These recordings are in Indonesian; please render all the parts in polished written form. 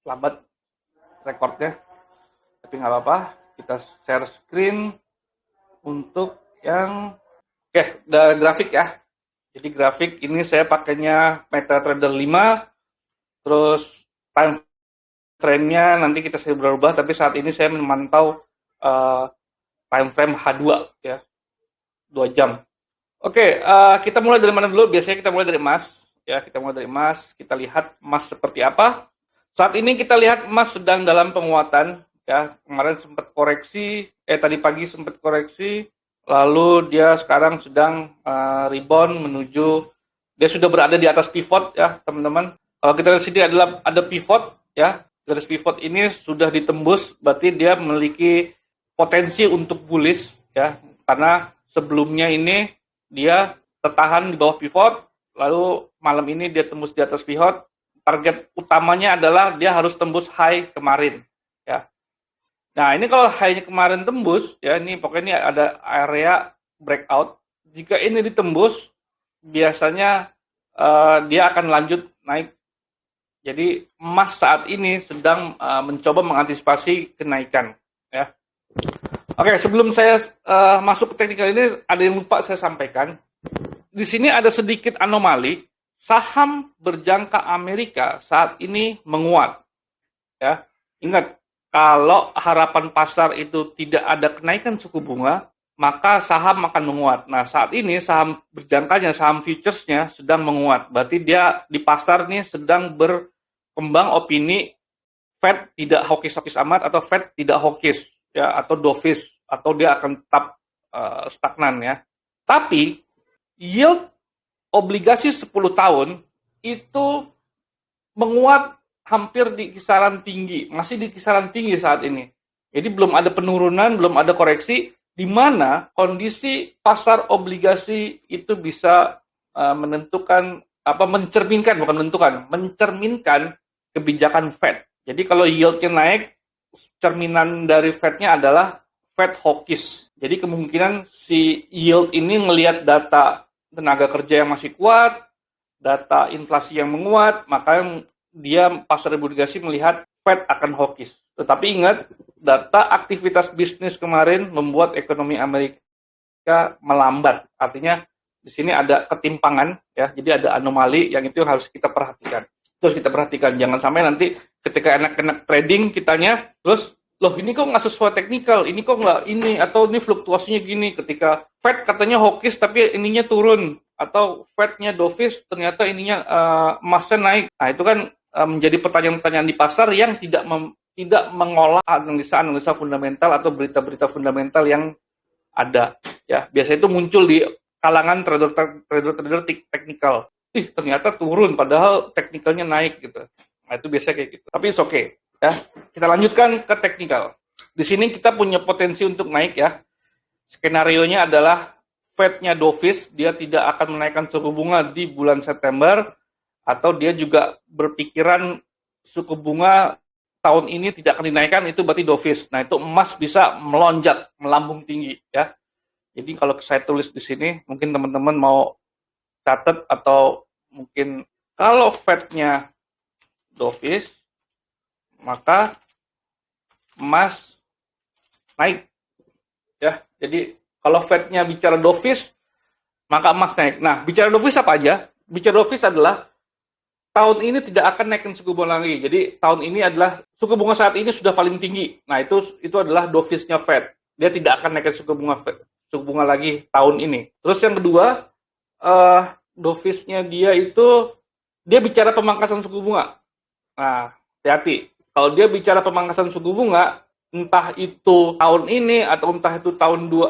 lambat rekornya, tapi nggak apa-apa. Kita share screen untuk yang grafik ya. Jadi grafik ini saya pakainya MetaTrader 5, terus time frame-nya nanti kita bisa berubah, tapi saat ini saya memantau time frame H2 ya, 2 jam. Oke, kita mulai dari mana dulu? Biasanya kita mulai dari emas ya, kita mulai dari emas. Kita lihat emas seperti apa. Saat ini kita lihat emas sedang dalam penguatan ya. Kemarin sempat koreksi, tadi pagi sempat koreksi, lalu dia sekarang sedang rebound menuju, dia sudah berada di atas pivot ya teman-teman. Kalau kita lihat sini adalah ada pivot ya, garis pivot ini sudah ditembus, berarti dia memiliki potensi untuk bullish ya, karena sebelumnya ini dia tertahan di bawah pivot, lalu malam ini dia tembus di atas pivot. Target utamanya adalah dia harus tembus high kemarin ya. Nah, ini kalau high-nya kemarin tembus ya, ini pokoknya ini ada area breakout. Jika ini ditembus, biasanya dia akan lanjut naik. Jadi emas saat ini sedang mencoba mengantisipasi kenaikan ya. Oke, sebelum saya masuk ke teknikal ini, ada yang lupa saya sampaikan. Di sini ada sedikit anomali. Saham berjangka Amerika saat ini menguat. Ya, ingat, kalau harapan pasar itu tidak ada kenaikan suku bunga, maka saham akan menguat. Nah, saat ini saham berjangkanya, saham futuresnya sedang menguat. Berarti dia di pasar nih sedang berkembang opini Fed tidak hawkish amat atau Fed tidak hawkish ya, atau dovish, atau dia akan tetap stagnan ya. Tapi yield obligasi 10 tahun itu menguat hampir di kisaran tinggi, masih di kisaran tinggi saat ini. Jadi belum ada penurunan, belum ada koreksi, di mana kondisi pasar obligasi itu bisa menentukan, mencerminkan kebijakan Fed. Jadi kalau yieldnya naik, cerminan dari Fed-nya adalah Fed hawkish. Jadi kemungkinan si yield ini melihat data tenaga kerja yang masih kuat, data inflasi yang menguat, maka dia pasar obligasi melihat Fed akan hawkish. Tetapi ingat, data aktivitas bisnis kemarin membuat ekonomi Amerika melambat. Artinya di sini ada ketimpangan ya, jadi ada anomali yang itu harus kita perhatikan. Terus kita perhatikan, jangan sampai nanti ketika enak-enak trading kitanya, terus loh ini kok nggak sesuai teknikal, ini kok nggak ini, atau ini fluktuasinya gini, ketika Fed katanya hawkish tapi ininya turun, atau Fed-nya dovish ternyata ininya emasnya naik. Nah itu kan menjadi pertanyaan-pertanyaan di pasar yang tidak mengolah analisa fundamental atau berita-berita fundamental yang ada. Ya biasanya itu muncul di kalangan trader teknikal. Ternyata turun padahal teknikalnya naik gitu. Nah itu biasanya kayak gitu. Tapi it's okay. Ya, kita lanjutkan ke teknikal. Di sini kita punya potensi untuk naik ya. Skenarionya adalah Fed-nya dovish, dia tidak akan menaikkan suku bunga di bulan September, atau dia juga berpikiran suku bunga tahun ini tidak akan dinaikkan, itu berarti dovish. Nah, itu emas bisa melonjak, melambung tinggi ya. Jadi kalau saya tulis di sini, mungkin teman-teman mau catat, atau mungkin kalau Fed-nya dovish, maka emas naik ya. Jadi kalau Fed-nya bicara dovish, maka emas naik. Nah, bicara dovish apa aja? Bicara dovish adalah tahun ini tidak akan naikkan suku bunga lagi. Jadi tahun ini adalah suku bunga saat ini sudah paling tinggi. Nah, itu adalah dovish-nya Fed. Dia tidak akan naikkan suku bunga lagi tahun ini. Terus yang kedua, dovish-nya dia itu dia bicara pemangkasan suku bunga. Nah, hati-hati. Kalau dia bicara pemangkasan suku bunga, entah itu tahun ini atau entah itu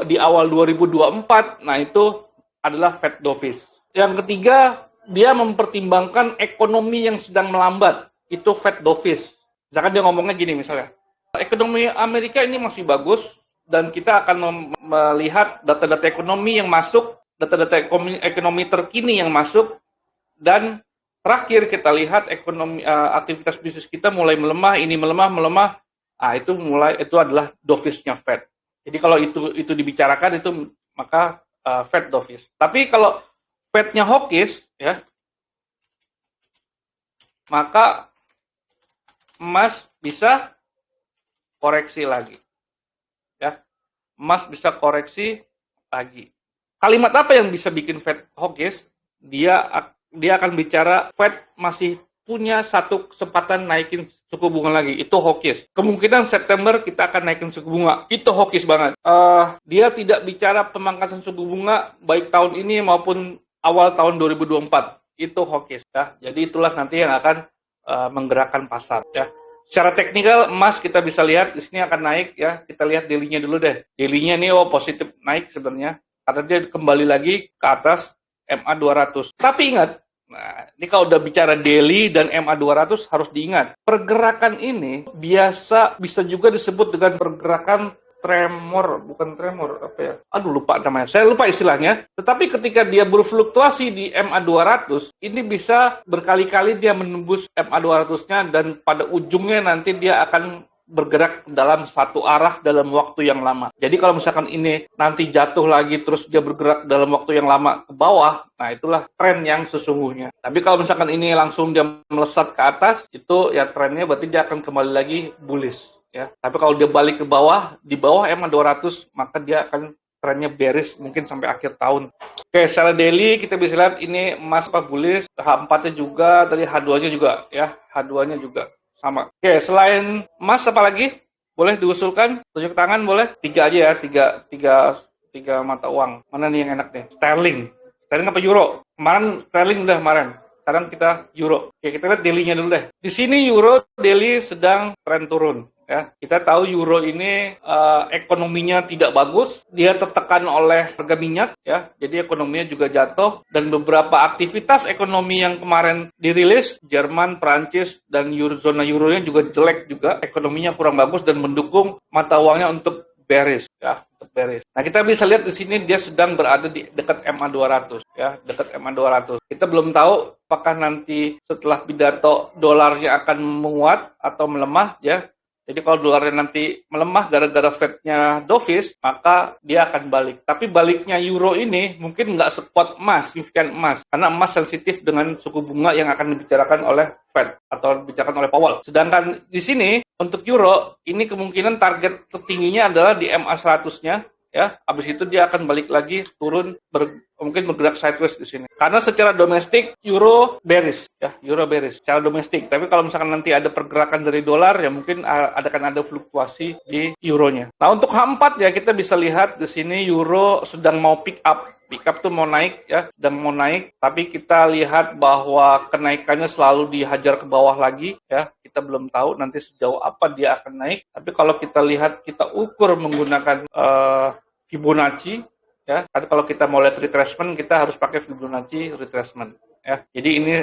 di awal 2024, nah itu adalah Fed dovish. Yang ketiga, dia mempertimbangkan ekonomi yang sedang melambat, itu Fed dovish. Misalkan dia ngomongnya gini misalnya, ekonomi Amerika ini masih bagus dan kita akan melihat data-data ekonomi yang masuk, data-data ekonomi terkini yang masuk, dan terakhir kita lihat ekonomi aktivitas bisnis kita mulai melemah, ini melemah. Ah itu adalah dovish-nya Fed. Jadi kalau itu dibicarakan itu maka Fed dovish. Tapi kalau Fed-nya hawkish ya, maka emas bisa koreksi lagi. Ya, emas bisa koreksi lagi. Kalimat apa yang bisa bikin Fed hawkish? Dia akan bicara Fed masih punya satu kesempatan naikin suku bunga lagi. Itu hawkish. Kemungkinan September kita akan naikin suku bunga. Itu hawkish banget. Dia tidak bicara pemangkasan suku bunga baik tahun ini maupun awal tahun 2024. Itu hawkish. Ya. Jadi itulah nanti yang akan menggerakkan pasar. Ya. Secara teknikal emas kita bisa lihat di sini akan naik ya. Kita lihat daily-nya dulu deh. Daily-nya ini positif naik sebenarnya karena dia kembali lagi ke atas MA 200. Tapi ingat, nah ini kalau udah bicara daily dan MA 200 harus diingat, pergerakan ini bisa juga disebut dengan pergerakan bukan tremor, apa ya? Aduh, lupa namanya. Saya lupa istilahnya. Tetapi ketika dia berfluktuasi di MA 200, ini bisa berkali-kali dia menembus MA 200-nya dan pada ujungnya nanti dia akan bergerak dalam satu arah dalam waktu yang lama. Jadi kalau misalkan ini nanti jatuh lagi terus dia bergerak dalam waktu yang lama ke bawah, nah itulah tren yang sesungguhnya. Tapi kalau misalkan ini langsung dia melesat ke atas, itu ya trennya berarti dia akan kembali lagi bullish. Ya, tapi kalau dia balik ke bawah, di bawah MA 200, maka dia akan trennya bearish mungkin sampai akhir tahun. Oke, secara daily kita bisa lihat ini emas bullish, H4-nya juga, tadi H2-nya juga ya, H2-nya juga sama. Oke, selain emas apa lagi? Boleh diusulkan? Tunjuk tangan boleh? 3 aja ya, 3 mata uang. Mana nih yang enak nih? Sterling. Sterling apa euro? Kemarin sterling udah kemarin. Sekarang kita euro. Oke, kita lihat daily-nya dulu deh. Di sini euro daily sedang tren turun. Ya, kita tahu euro ini ekonominya tidak bagus, dia tertekan oleh harga minyak, ya, jadi ekonominya juga jatuh dan beberapa aktivitas ekonomi yang kemarin dirilis, Jerman, Prancis dan zona euronya juga jelek juga, ekonominya kurang bagus dan mendukung mata uangnya untuk bearish, ya, untuk bearish. Nah, kita bisa lihat di sini dia sedang berada di dekat MA 200, ya, dekat MA 200. Kita belum tahu apakah nanti setelah pidato dolarnya akan menguat atau melemah, ya. Jadi kalau dolarnya nanti melemah gara-gara Fed-nya dovish, maka dia akan balik. Tapi baliknya euro ini mungkin nggak sekuat emas, signifikan emas. Karena emas sensitif dengan suku bunga yang akan dibicarakan oleh Fed atau dibicarakan oleh Powell. Sedangkan di sini untuk euro, ini kemungkinan target tertingginya adalah di MA 100-nya. Ya, habis itu dia akan balik lagi turun mungkin bergerak sideways di sini. Karena secara domestik euro bearish, ya, euro bearish secara domestik. Tapi kalau misalkan nanti ada pergerakan dari dolar ya mungkin akan ada fluktuasi di euronya. Nah, untuk H4 ya kita bisa lihat di sini euro sedang mau pick up. Pick up tuh mau naik ya, sedang mau naik, tapi kita lihat bahwa kenaikannya selalu dihajar ke bawah lagi ya. Kita belum tahu nanti sejauh apa dia akan naik. Tapi kalau kita lihat, kita ukur menggunakan Fibonacci ya. Kalau kita mau lihat retracement, kita harus pakai Fibonacci retracement ya. Jadi ini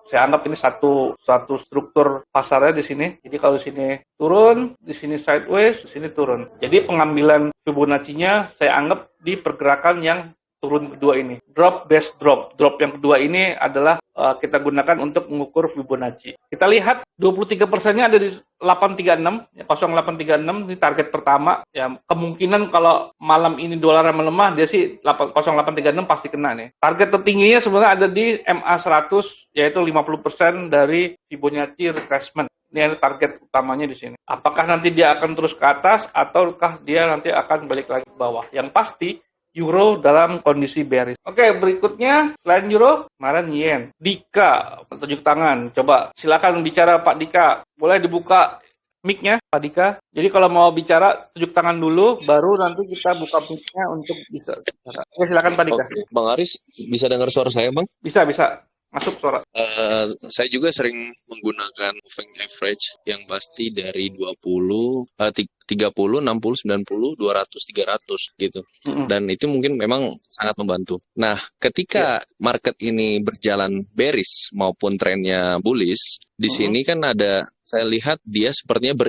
saya anggap ini satu struktur pasarnya di sini. Jadi kalau di sini turun, di sini sideways, di sini turun. Jadi pengambilan Fibonacci-nya saya anggap di pergerakan yang turun kedua ini. Drop base drop. Drop yang kedua ini adalah kita gunakan untuk mengukur Fibonacci. Kita lihat 23%-nya ada di 836, ya, 0836 ini target pertama. Ya, kemungkinan kalau malam ini dolar melemah, dia sih 0836 pasti kena nih. Target tertingginya sebenarnya ada di MA 100, yaitu 50% dari Fibonacci retracement. Ini ada target utamanya di sini. Apakah nanti dia akan terus ke atas ataukah dia nanti akan balik lagi ke bawah? Yang pasti euro dalam kondisi bearish. Oke, berikutnya selain euro, kemarin yen. Dika, tunjuk tangan. Coba silakan bicara Pak Dika. Boleh dibuka mic-nya Pak Dika. Jadi kalau mau bicara tunjuk tangan dulu, baru nanti kita buka mic-nya untuk bisa bicara. Oke, silakan Pak Dika. Oke, Bang Aris, bisa dengar suara saya, Bang? Bisa. Masuk suara. Saya juga sering menggunakan moving average yang pasti dari 20, 30, 60, 90, 200, 300 gitu. Dan itu mungkin memang sangat membantu. Nah, ketika market ini berjalan bearish maupun trennya bullish, di sini kan ada, saya lihat dia sepertinya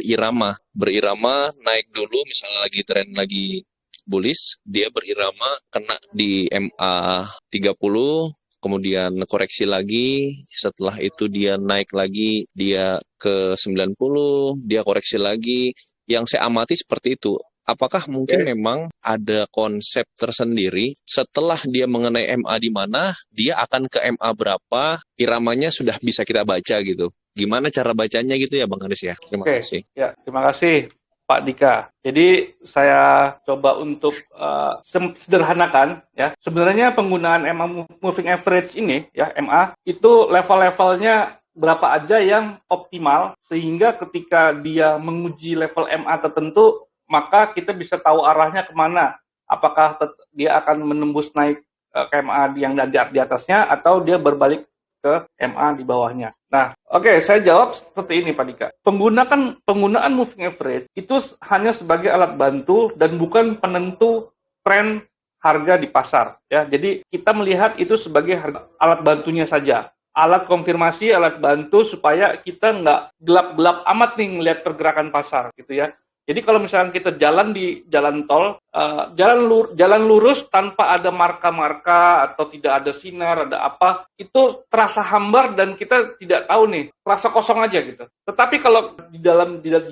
berirama naik dulu, misalnya lagi tren lagi bullish, dia berirama kena di MA 30, kemudian koreksi lagi, setelah itu dia naik lagi, dia ke 90, dia koreksi lagi. Yang saya amati seperti itu. Apakah mungkin memang ada konsep tersendiri setelah dia mengenai MA di mana, dia akan ke MA berapa, iramanya sudah bisa kita baca gitu. gimana cara bacanya gitu ya Bang Aris ya. Terima kasih. Ya, terima kasih Pak Dika. Jadi saya coba untuk sederhanakan ya. Sebenarnya penggunaan MA moving average ini ya, MA itu level-levelnya berapa aja yang optimal sehingga ketika dia menguji level MA tertentu maka kita bisa tahu arahnya kemana. Apakah dia akan menembus naik ke MA yang di atasnya atau dia berbalik ke MA di bawahnya. Nah, oke, saya jawab seperti ini Pak Dika. Penggunaan moving average itu hanya sebagai alat bantu dan bukan penentu tren harga di pasar. Ya, jadi kita melihat itu sebagai alat bantunya saja. Alat konfirmasi, alat bantu supaya kita nggak gelap-gelap amat nih ngelihat pergerakan pasar gitu ya. Jadi kalau misalkan kita jalan di jalan tol, jalan lurus tanpa ada marka-marka atau tidak ada sinar, ada apa, itu terasa hambar dan kita tidak tahu nih, terasa kosong aja gitu. Tetapi kalau di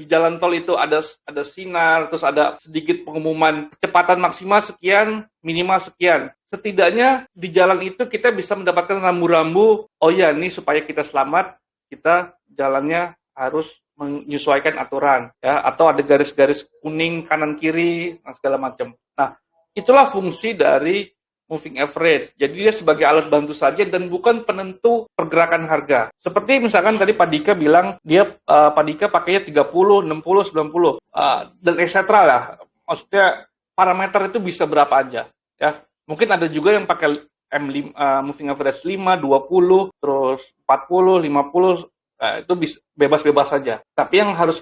jalan tol itu ada sinar, terus ada sedikit pengumuman kecepatan maksimal sekian, minimal sekian. Setidaknya di jalan itu kita bisa mendapatkan rambu-rambu, oh ya nih supaya kita selamat, kita jalannya harus menyesuaikan aturan ya, atau ada garis-garis kuning kanan kiri segala macam. Nah, itulah fungsi dari moving average. Jadi dia sebagai alat bantu saja dan bukan penentu pergerakan harga. Seperti misalkan tadi Pak Dika bilang dia Pak Dika pakainya 30, 60, 90 dan etc. lah. Maksudnya parameter itu bisa berapa aja ya. Mungkin ada juga yang pakai M5, moving average 5, 20, terus 40, 50. Itu bebas-bebas saja. Tapi yang harus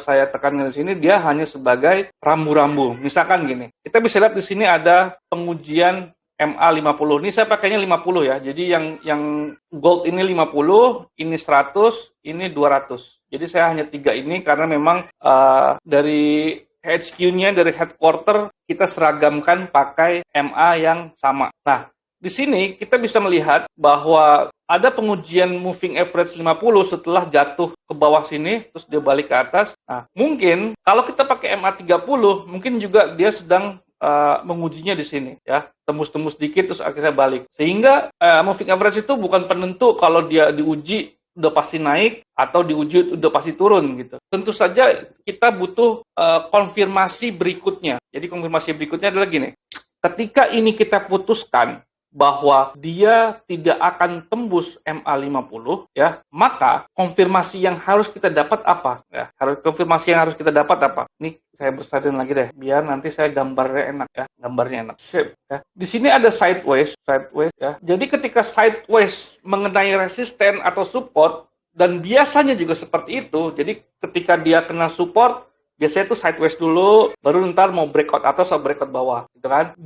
saya tekankan di sini, dia hanya sebagai rambu-rambu. Misalkan gini, kita bisa lihat di sini ada pengujian MA50. Ini saya pakainya 50 ya. Jadi yang gold ini 50, ini 100, ini 200. Jadi saya hanya 3 ini karena memang dari HQ-nya, dari headquarter, kita seragamkan pakai MA yang sama. Nah, di sini kita bisa melihat bahwa ada pengujian moving average 50 setelah jatuh ke bawah sini, terus dia balik ke atas. Nah, mungkin kalau kita pakai MA30, mungkin juga dia sedang mengujinya di sini, ya, tembus-tembus dikit terus akhirnya balik. Sehingga moving average itu bukan penentu kalau dia diuji udah pasti naik atau diuji udah pasti turun gitu. Tentu saja kita butuh konfirmasi berikutnya. Jadi konfirmasi berikutnya adalah gini, ketika ini kita putuskan bahwa dia tidak akan tembus MA50 ya, maka konfirmasi yang harus kita dapat apa ya? Konfirmasi yang harus kita dapat apa? Ini saya bersalin lagi deh biar nanti saya gambarnya enak ya, gambarnya enak. Shape ya. Di sini ada sideways ya. Jadi ketika sideways mengenai resisten atau support dan biasanya juga seperti itu. Jadi ketika dia kena support biasanya itu sideways dulu, baru ntar mau breakout atas atau breakout bawah, gitu kan?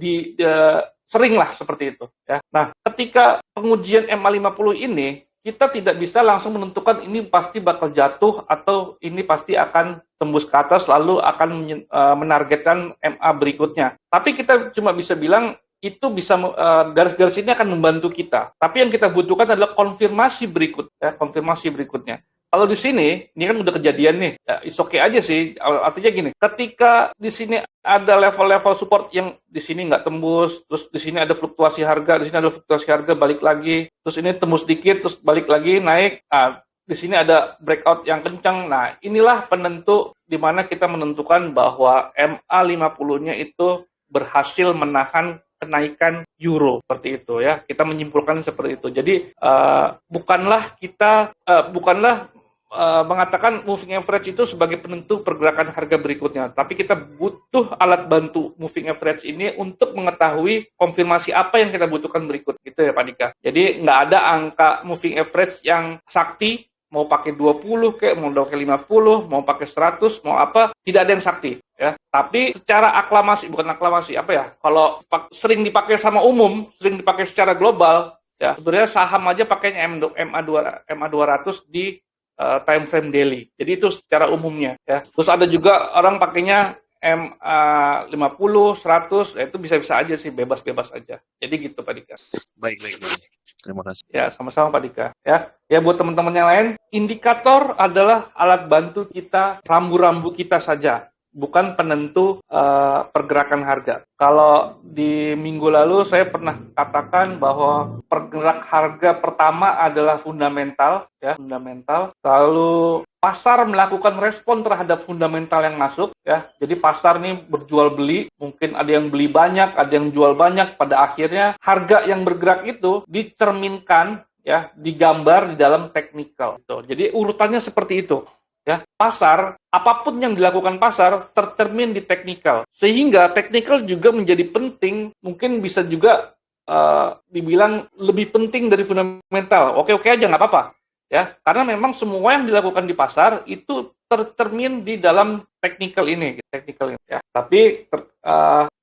Sering lah seperti itu. Ya. Nah, ketika pengujian MA50 ini, kita tidak bisa langsung menentukan ini pasti bakal jatuh atau ini pasti akan tembus ke atas lalu akan menargetkan MA berikutnya. Tapi kita cuma bisa bilang itu bisa garis-garis ini akan membantu kita. Tapi yang kita butuhkan adalah konfirmasi berikutnya. Kalau di sini, ini kan udah kejadian nih, ya, it's okay aja sih. Artinya gini, ketika di sini ada level-level support yang di sini nggak tembus, terus di sini ada fluktuasi harga, di sini ada fluktuasi harga balik lagi, terus ini tembus dikit, terus balik lagi naik. Di sini ada breakout yang kencang. Nah, inilah penentu di mana kita menentukan bahwa MA50-nya itu berhasil menahan kenaikan euro seperti itu ya. Kita menyimpulkan seperti itu. Jadi bukanlah mengatakan moving average itu sebagai penentu pergerakan harga berikutnya. Tapi kita butuh alat bantu moving average ini untuk mengetahui konfirmasi apa yang kita butuhkan berikut. Gitu ya Pak Dika. Jadi nggak ada angka moving average yang sakti, mau pakai 20 kayak, mau pakai 50, mau pakai 100, mau apa, tidak ada yang sakti. Ya. Tapi secara kalau sering dipakai sama umum, sering dipakai secara global, ya sebenarnya saham aja pakainya MA200 di time frame daily. Jadi itu secara umumnya ya. Terus ada juga orang pakainya MA50, 100, itu bisa-bisa aja sih, bebas-bebas aja. Jadi gitu Pak Dika. Baik. Terima kasih. Ya, sama-sama Pak Dika. Ya buat teman-teman yang lain, indikator adalah alat bantu kita, rambu-rambu kita saja. bukan penentu pergerakan harga. Kalau di minggu lalu saya pernah katakan bahwa pergerak harga pertama adalah fundamental, ya, fundamental. Lalu pasar melakukan respon terhadap fundamental yang masuk, ya. Jadi pasar nih berjual beli, mungkin ada yang beli banyak, ada yang jual banyak. Pada akhirnya harga yang bergerak itu dicerminkan, ya, digambar di dalam teknikal. Jadi urutannya seperti itu. Ya, pasar, apapun yang dilakukan pasar tercermin di teknikal. Sehingga teknikal juga menjadi penting, mungkin bisa juga dibilang lebih penting dari fundamental. Oke-oke aja, nggak apa-apa. Ya, karena memang semua yang dilakukan di pasar itu tercermin di dalam teknikal ini, ya. Tapi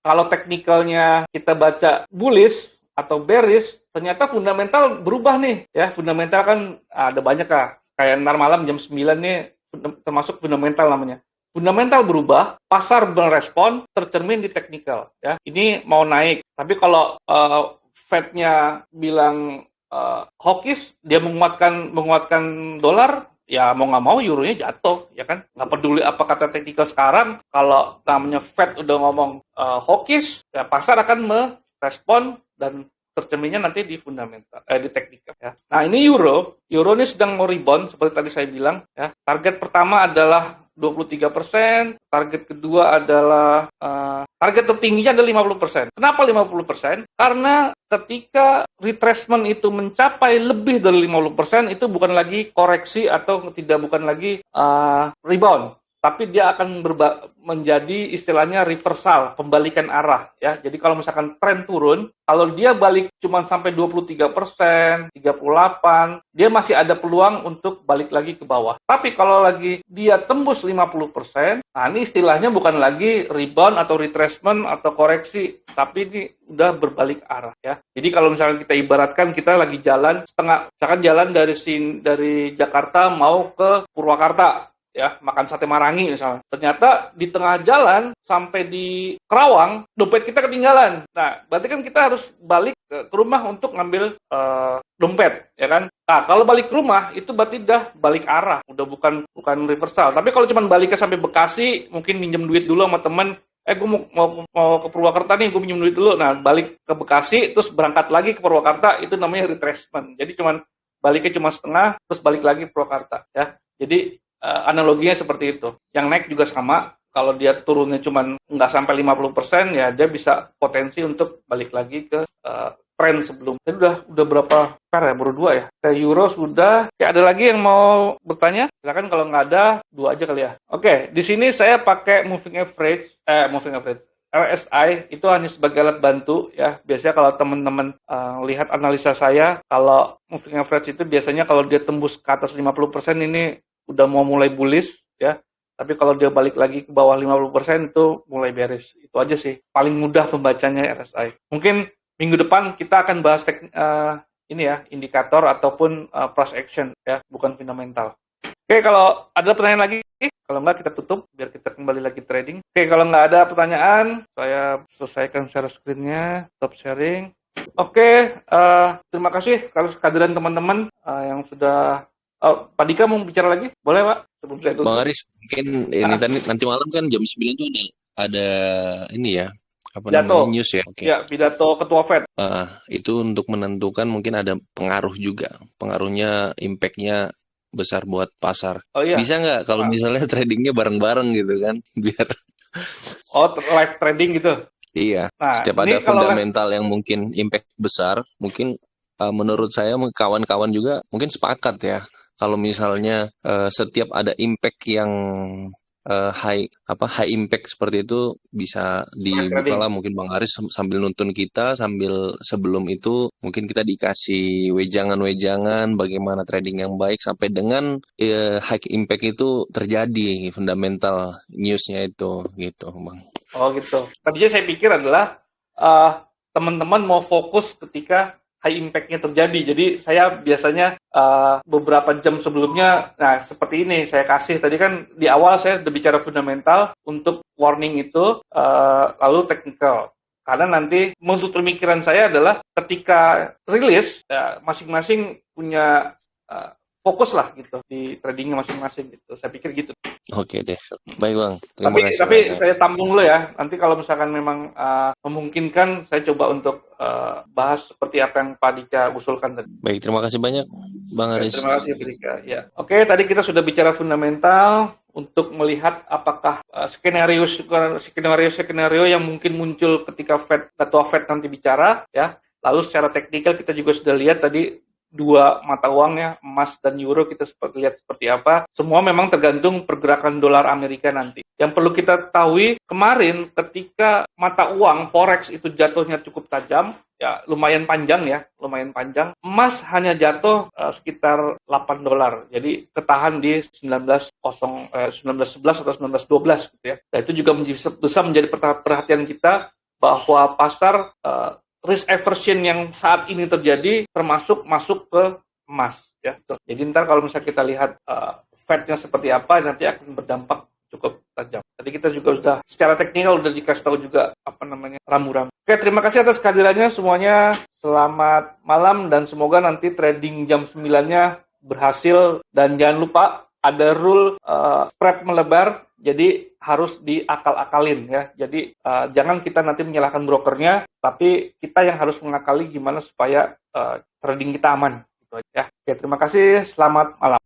kalau teknikalnya kita baca bullish atau bearish, ternyata fundamental berubah nih. Ya, fundamental kan ada banyak lah. Kayak ntar malam jam 9 nih, termasuk fundamental namanya. Fundamental berubah, pasar berespon, tercermin di teknikal. Ya, ini mau naik. Tapi kalau Fed-nya bilang hawkish, dia menguatkan dolar, ya mau nggak mau euronya jatuh, ya kan? Nggak peduli apa kata teknikal sekarang. Kalau namanya Fed udah ngomong hawkish, ya pasar akan merespon dan tercerminnya nanti di fundamental, di teknikal, ya. Nah, ini euro ini sedang mau rebound seperti tadi saya bilang, ya. Target pertama adalah 23%, target kedua adalah target tertingginya adalah 50%. Kenapa 50%? Karena ketika retracement itu mencapai lebih dari 50%, itu bukan lagi koreksi atau bukan lagi rebound, tapi dia akan menjadi istilahnya reversal, pembalikan arah, ya. Jadi kalau misalkan tren turun, kalau dia balik cuma sampai 23%, 38%, dia masih ada peluang untuk balik lagi ke bawah. Tapi kalau lagi dia tembus 50%, nah ini istilahnya bukan lagi rebound atau retracement atau koreksi, tapi ini udah berbalik arah, ya. Jadi kalau misalkan kita ibaratkan kita lagi jalan misalkan jalan dari Jakarta mau ke Purwakarta, ya, makan sate Marangi misalnya. Ternyata di tengah jalan sampai di Kerawang, dompet kita ketinggalan. Nah, berarti kan kita harus balik ke rumah untuk ngambil dompet, ya kan? Nah, kalau balik ke rumah itu berarti udah balik arah, udah bukan reversal. Tapi kalau cuma baliknya sampai Bekasi, mungkin minjem duit dulu sama temen, gue mau ke Purwakarta nih, gue minjem duit dulu. Nah, balik ke Bekasi, terus berangkat lagi ke Purwakarta, itu namanya retracement. Jadi baliknya cuma setengah, terus balik lagi ke Purwakarta, ya. Jadi analoginya seperti itu. Yang naik juga sama, kalau dia turunnya cuma nggak sampai 50%, ya dia bisa potensi untuk balik lagi ke tren sebelum. Jadi udah berapa pair ya? Baru 2 ya. Kayak euro sudah. Kayak ada lagi yang mau bertanya? Silakan, kalau nggak ada, 2 aja kali ya. Oke, di sini saya pakai moving average. RSI itu hanya sebagai alat bantu, ya. Biasanya kalau teman-teman lihat analisa saya, kalau moving average itu biasanya kalau dia tembus ke atas 50% ini udah mau mulai bullish, ya. Tapi kalau dia balik lagi ke bawah 50% itu mulai bearish. Itu aja sih. Paling mudah pembacanya RSI. Mungkin minggu depan kita akan bahas ini ya, indikator ataupun price action, ya, bukan fundamental. Oke, kalau ada pertanyaan lagi, kalau nggak kita tutup biar kita kembali lagi trading. Oke, kalau nggak ada pertanyaan, saya selesaikan share screen-nya, stop sharing. Oke, terima kasih kehadiran teman-teman yang sudah. Pak Dika mau bicara lagi? Boleh, Pak? Sebelum saya tutup. Bang Aris, mungkin ini nanti malam kan jam 9 tuh ada ini ya, apa namanya, news ya. Okay. Ya, pidato Ketua Fed. Itu untuk menentukan mungkin ada pengaruh juga. Pengaruhnya, impact-nya besar buat pasar. Oh, iya. Bisa nggak kalau misalnya tradingnya bareng-bareng gitu kan? Biar live trading gitu? Iya, setiap ada fundamental yang mungkin impact besar, mungkin menurut saya kawan-kawan juga mungkin sepakat ya. Kalau misalnya setiap ada impact yang high impact seperti itu bisa dibuka lah, mungkin Bang Aris sambil nuntun kita, sambil sebelum itu mungkin kita dikasih wejangan-wejangan bagaimana trading yang baik sampai dengan high impact itu terjadi, fundamental newsnya itu gitu, Bang. Oh gitu. Tadinya saya pikir adalah teman-teman mau fokus ketika high impact-nya terjadi. Jadi saya biasanya beberapa jam sebelumnya, nah seperti ini saya kasih. Tadi kan di awal saya udah bicara fundamental, untuk warning itu, lalu technical. Karena nanti maksud pemikiran saya adalah ketika rilis, ya, masing-masing punya fokus lah gitu di tradingnya masing-masing gitu. Saya pikir gitu. Oke deh. Baik Bang, terima Tapi kasih tapi banyak. saya tampung dulu ya. Nanti kalau misalkan memang memungkinkan, saya coba untuk bahas seperti apa yang Pak Dika usulkan tadi. Baik, terima kasih banyak Bang Oke, Aris. terima kasih Pak Dika. Ya. Oke, tadi kita sudah bicara fundamental untuk melihat apakah skenario yang mungkin muncul ketika Ketua Fed nanti bicara, ya. Lalu secara teknikal kita juga sudah lihat tadi dua mata uangnya, emas dan euro, kita lihat seperti apa. Semua memang tergantung pergerakan dolar Amerika nanti. Yang perlu kita ketahui, kemarin ketika mata uang forex itu jatuhnya cukup tajam, ya lumayan panjang. Emas hanya jatuh sekitar $8. Jadi ketahan di 1911 atau 1912 gitu ya. Dan itu juga bisa menjadi perhatian kita bahwa pasar risk aversion yang saat ini terjadi termasuk masuk ke emas ya. Jadi ntar kalau misalnya kita lihat Fed-nya seperti apa, nanti akan berdampak cukup tajam. Tadi kita juga sudah secara teknikal sudah dikasih tahu juga rambu-rambu. Oke, terima kasih atas kehadirannya semuanya. Selamat malam dan semoga nanti trading jam 9-nya berhasil, dan jangan lupa ada rule spread melebar, jadi harus diakal-akalin ya. Jadi jangan kita nanti menyalahkan brokernya, tapi kita yang harus mengakali gimana supaya trading kita aman gitu ya. Oke, terima kasih, selamat malam.